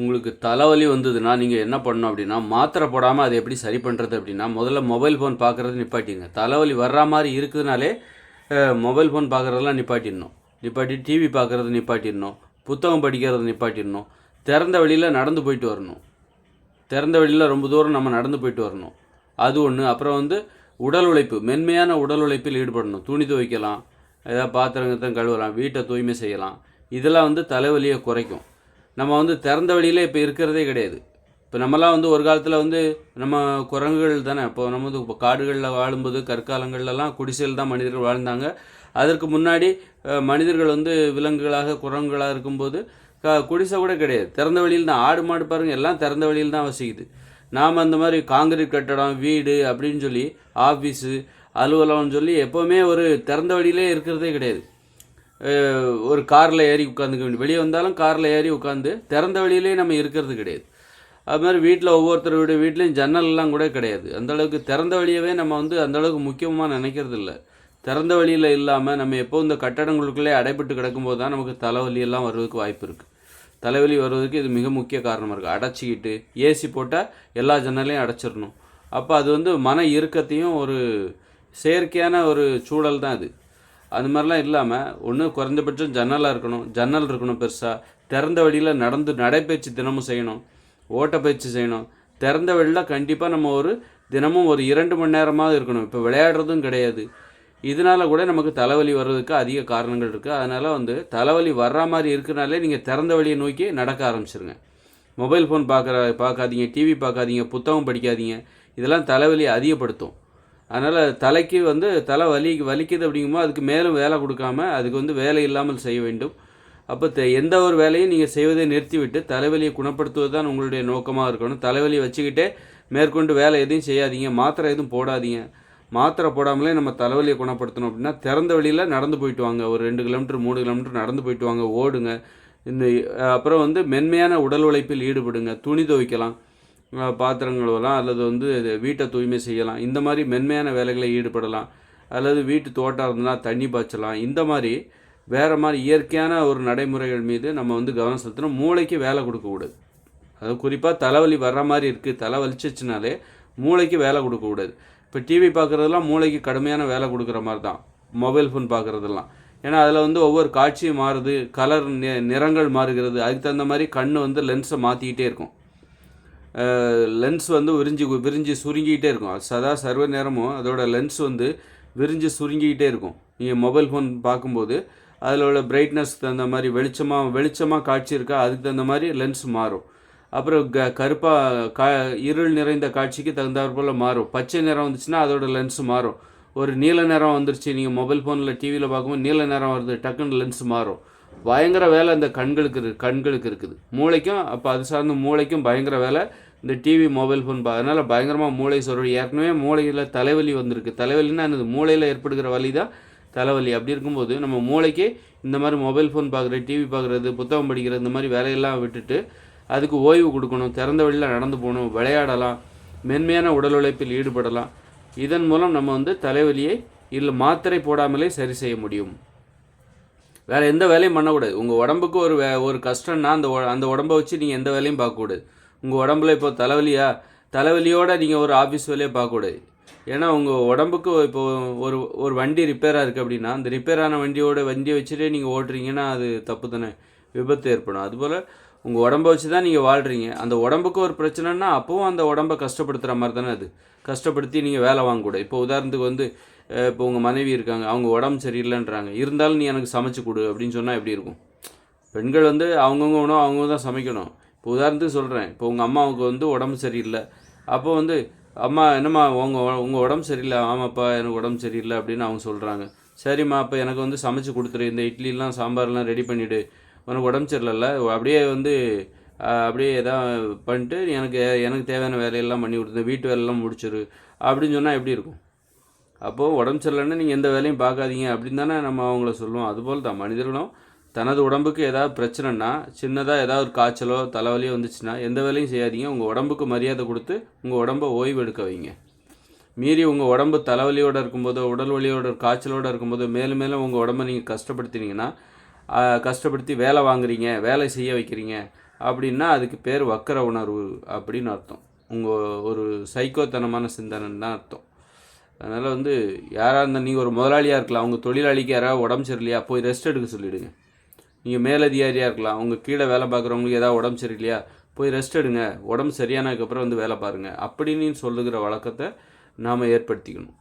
உங்களுக்கு தலைவலி வந்ததுன்னா நீங்கள் என்ன பண்ணணும் அப்படின்னா, மாத்திரை போடாமல் அதை எப்படி சரி பண்ணுறது அப்படின்னா, முதல்ல மொபைல் ஃபோன் பார்க்குறது நிப்பாட்டிங்க. தலைவலி வர்ற மாதிரி இருக்குதுனாலே மொபைல் ஃபோன் பார்க்குறதெல்லாம் நிப்பாட்டிடணும். நிப்பாட்டி டிவி பார்க்குறது நிப்பாட்டிடணும். புத்தகம் படிக்கிறது நிப்பாட்டிடணும். திறந்த வெளியில் நடந்து போயிட்டு வரணும். திறந்த வெளியில் ரொம்ப தூரம் நம்ம நடந்து போயிட்டு வரணும். அது ஒன்று. அப்புறம் உடல் உழைப்பு, மென்மையான உடல் உழைப்பில் ஈடுபடணும். துணி துவைக்கலாம், ஏதாவது பாத்திரங்கத்தான் கழுவலாம், வீட்டை தூய்மை செய்யலாம். இதெல்லாம் தலைவலியை குறைக்கும். நம்ம திறந்த வெளியில் இப்போ இருக்கிறதே கிடையாது. இப்போ நம்மலாம் ஒரு காலத்தில் நம்ம குரங்குகள் தானே. இப்போ நம்ம இப்போ காடுகளில் வாழும்போது கற்காலங்கள்லாம் குடிசையில் தான் மனிதர்கள் வாழ்ந்தாங்க. அதற்கு முன்னாடி மனிதர்கள் விலங்குகளாக குரங்குகளாக இருக்கும்போது குடிசை கூட கிடையாது, திறந்த வெளியில் தான். ஆடு மாடு பாருங்கள், எல்லாம் திறந்த வெளியில் தான் வசிக்குது. நாம் அந்த மாதிரி காங்கிரீட் கட்டடம், வீடு அப்படின்னு சொல்லி, ஆஃபீஸு, அலுவலகம்னு சொல்லி எப்போவுமே ஒரு திறந்த வெளியிலே இருக்கிறதே கிடையாது. ஒரு காரில் ஏறி உட்காந்துக்க வேண்டிய, வெளியே வந்தாலும் காரில் ஏறி உட்காந்து திறந்த வெளியிலே நம்ம இருக்கிறது கிடையாது. அது மாதிரி வீட்டில் ஒவ்வொருத்தருடைய வீட்லேயும் ஜன்னல்லாம் கூட கிடையாது. அந்தளவுக்கு திறந்த வழியவே நம்ம அந்தளவுக்கு முக்கியமாக நினைக்கிறது இல்லை. திறந்த வழியில் இல்லாமல் நம்ம எப்போ இந்த கட்டடங்களுக்குள்ளே அடைபட்டு கிடக்கும்போது தான் நமக்கு தலைவலியெல்லாம் வருவதற்கு வாய்ப்பு இருக்குது. தலைவலி வருவதற்கு இது மிக முக்கிய காரணமாக இருக்குது. அடைச்சிக்கிட்டு ஏசி போட்டால் எல்லா ஜன்னலையும் அடைச்சிடணும். அப்போ அது மன இறுக்கத்தையும் ஒரு செயற்கையான ஒரு சூழல் தான் அது. அது மாதிரிலாம் இல்லாமல் ஒன்று குறைந்தபட்சம் ஜன்னலாக இருக்கணும், ஜன்னல் இருக்கணும் பெருசாக. திறந்த வழியில் நடைப்பயிற்சி தினமும் செய்யணும், ஓட்டப்பயிற்சி செய்யணும். திறந்த வழியில் கண்டிப்பாக நம்ம தினமும் ஒரு 2 மணி நேரமாக இருக்கணும். இப்போ விளையாடுறதும் கிடையாது. இதனால் கூட நமக்கு தலைவலி வர்றதுக்கு அதிக காரணங்கள் இருக்குது. அதனால் தலைவலி வர்ற மாதிரி இருக்குனாலே நீங்கள் திறந்த வழியை நோக்கி நடக்க ஆரம்பிச்சிருங்க. மொபைல் ஃபோன் பார்க்காதீங்க, டிவி பார்க்காதீங்க, புத்தகம் படிக்காதீங்க. இதெல்லாம் தலைவலியை அதிகப்படுத்தும். அதனால் தலைக்கு தலை வலிக்குது அப்படிங்கும்போது அதுக்கு மேலும் வேலை கொடுக்காம அதுக்கு வேலை இல்லாமல் செய்ய வேண்டும். அப்போ எந்த ஒரு வேலையும் நீங்கள் செய்வதை நிறுத்திவிட்டு தலைவலியை குணப்படுத்துவது தான் உங்களுடைய நோக்கமாக இருக்கணும். தலைவலியை வச்சுக்கிட்டே மேற்கொண்டு வேலை எதையும் செய்யாதீங்க, மாத்திரை எதுவும் போடாதீங்க. மாத்திரை போடாமலே நம்ம தலைவலியை குணப்படுத்தணும் அப்படின்னா திறந்த வழியில் நடந்து போயிட்டு வாங்க. ஒரு 2 கிலோமீட்டர் 3 கிலோமீட்டர் நடந்து போயிட்டு வாங்க, ஓடுங்க. அப்புறம் மென்மையான உடல் உழைப்பில் ஈடுபடுங்க. துணி துவைக்கலாம், பாத்திரங்கள் கழுவலாம், அல்லது வீட்டை தூய்மை செய்யலாம். இந்த மாதிரி மென்மையான வேலைகளை ஈடுபடலாம். அல்லது வீட்டு தோட்டம் இருந்ததுன்னா தண்ணி பாய்ச்சலாம். இந்த மாதிரி வேறு மாதிரி இயற்கையான ஒரு நடைமுறைகள் மீது நம்ம கவனம் செலுத்தணும். மூளைக்கு வேலை கொடுக்கக்கூடாது. அது குறிப்பாக தலைவலி வர்ற மாதிரி இருக்குது, தலை வலிச்சிச்சுனாலே மூளைக்கு வேலை கொடுக்கக்கூடாது. இப்போ டிவி பார்க்குறதெல்லாம் மூளைக்கு கடுமையான வேலை கொடுக்குற மாதிரி தான் மொபைல் ஃபோன் பார்க்குறதெல்லாம். ஏன்னா அதில் ஒவ்வொரு காட்சியும் மாறுது, கலர் நிறங்கள் மாறுகிறது. அதுக்கு தகுந்த மாதிரி கண் லென்ஸை மாற்றிக்கிட்டே இருக்கும். லென்ஸ் விரிஞ்சு சுருங்கிக்கிட்டே இருக்கும். சர்வ நேரமும் அதோட லென்ஸ் விரிஞ்சு சுருங்கிக்கிட்டே இருக்கும். நீங்கள் மொபைல் ஃபோன் பார்க்கும்போது அதில் உள்ள பிரைட்னஸ்க்கு தகுந்த மாதிரி வெளிச்சமாக காட்சி இருக்கா, அதுக்கு தகுந்த மாதிரி லென்ஸ் மாறும். அப்புறம் கருப்பாக இருள் நிறைந்த காட்சிக்கு தகுந்தாற்போல் மாறும். பச்சை நிறம் வந்துச்சுன்னா அதோட லென்ஸ் மாறும். ஒரு நீல நிறம் வந்துருச்சு, நீங்கள் மொபைல் ஃபோனில் டிவியில் பார்க்கும்போது நீல நிறம் வருது, டக்குன்னு லென்ஸ் மாறும். பயங்கர வேலை இந்த கண்களுக்கு இருக்குது. மூளைக்கும் அப்போ அது சார்ந்த மூளைக்கும் பயங்கர வேலை இந்த டிவி மொபைல் ஃபோன் அதனால் பயங்கரமாக மூளை சொல்கிறோம். ஏற்கனவே மூளையில் தலைவலி வந்திருக்கு. தலைவலின்னா என்னது? மூளையில் ஏற்படுகிற வலி தான் தலைவலி. அப்படி இருக்கும்போது நம்ம மூளைக்கு இந்த மாதிரி மொபைல் ஃபோன் பார்க்குறது, டிவி பார்க்குறது, புத்தகம் படிக்கிறது, இந்த மாதிரி வேலையெல்லாம் விட்டுட்டு அதுக்கு ஓய்வு கொடுக்கணும். திறந்த வெளியில் நடந்து போகணும், விளையாடலாம், மென்மையான உடல் உழைப்பில் ஈடுபடலாம். இதன் மூலம் நம்ம தலைவலியை இல்லை மாத்திரை போடாமலே சரி செய்ய முடியும். வேறு எந்த வேலையும் பண்ணக்கூடாது. உங்கள் உடம்புக்கு ஒரு கஷ்டம்னா அந்த உடம்பை வச்சு நீங்கள் எந்த வேலையும் பார்க்கக்கூடாது. உங்கள் உடம்புல இப்போ தலைவலியோடு நீங்கள் ஒரு ஆஃபீஸ் வேலையை பார்க்கக்கூடாது. ஏன்னா உங்கள் உடம்புக்கு இப்போ ஒரு வண்டி ரிப்பேராக இருக்குது அப்படின்னா அந்த ரிப்பேரான வண்டியை வச்சுட்டே நீங்கள் ஓட்டுறீங்கன்னா அது தப்பு தானே, விபத்து ஏற்படும். அதுபோல் உங்கள் உடம்பை வச்சு தான் நீங்கள் வாழ்கிறீங்க. அந்த உடம்புக்கு ஒரு பிரச்சனைனா அப்போவும் அந்த உடம்பை கஷ்டப்படுத்துகிற மாதிரி தானே அது. கஷ்டப்படுத்தி நீங்கள் வேலை வாங்கக்கூடாது. இப்போ உதாரணத்துக்கு இப்போ உங்கள் மனைவி இருக்காங்க, அவங்க உடம்பு சரியில்லைன்றாங்க, இருந்தாலும் நீ எனக்கு சமைச்சு கொடு அப்படின்னு சொன்னால் எப்படி இருக்கும்? பெண்கள் அவங்கவுங்க உணவு அவங்க தான் சமைக்கணும். இப்போ உதாரணத்துக்கு சொல்கிறேன், இப்போ உங்கள் அம்மாவுக்கு உடம்பு சரியில்லை, அப்போ அம்மா என்னம்மா உங்கள் உடம்பு சரியில்லை, ஆமாப்பா எனக்கு உடம்பு சரியில்லை அப்படின்னு அவங்க சொல்கிறாங்க. சரிம்மா அப்போ எனக்கு சமைச்சு கொடுத்துரு, இந்த இட்லிலாம் சாம்பார்லாம் ரெடி பண்ணிவிடு, உனக்கு உடம்பு சரியில்லைல்ல, அப்படியே அப்படியே எதாவது பண்ணிட்டு எனக்கு தேவையான வேலையெல்லாம் பண்ணி கொடுத்து வீட்டு வேலையெல்லாம் முடிச்சிரு அப்படின்னு சொன்னால் எப்படி இருக்கும்? அப்போது உடம்பு சரியில்லைன்னா நீங்கள் எந்த வேலையும் பார்க்காதீங்க அப்படின்னு தானே நம்ம அவங்கள சொல்லுவோம். அதுபோல் தான் மனிதர்களும் தனது உடம்புக்கு ஏதாவது பிரச்சனைனா, சின்னதாக ஏதாவது ஒரு காய்ச்சலோ தலைவலியோ வந்துச்சுன்னா எந்த வேலையும் செய்யாதீங்க. உங்கள் உடம்புக்கு மரியாதை கொடுத்து உங்கள் உடம்பை ஓய்வு எடுக்க வைங்க. மீறி உங்கள் உடம்பு தலைவலியோடு இருக்கும்போதோ உடல் வலியோட காய்ச்சலோடு இருக்கும்போதோ மேலும் உங்கள் உடம்பை நீங்கள் கஷ்டப்படுத்தினீங்கன்னா, கஷ்டப்படுத்தி வேலை வாங்குறீங்க, வேலை செய்ய வைக்கிறீங்க, அப்படின்னா அதுக்கு பேர் வக்கர உணர்வு அப்படின்னு அர்த்தம். உங்கள் ஒரு சைக்கோத்தனமான சிந்தனைன்னு தான் அர்த்தம். அதனால் வந்து யாராக இருந்தால் நீங்கள் ஒரு முதலாளியாக இருக்கலாம், உங்கள் தொழிலாளிக்கு யாராவது உடம்பு சரியில்லையா போய் ரெஸ்ட் எடுக்க சொல்லிவிடுங்க. நீங்கள் மேலதிகாரியாக இருக்கலாம், உங்கள் கீழே வேலை பார்க்குறவங்களுக்கு ஏதாவது உடம்பு சரியில்லையா போய் ரெஸ்ட் எடுங்க, உடம்பு சரியானதுக்கப்புறம் வந்து வேலை பாருங்கள் அப்படின்னு சொல்லுகிற வழக்கத்தை நாம் ஏற்படுத்திக்கணும்.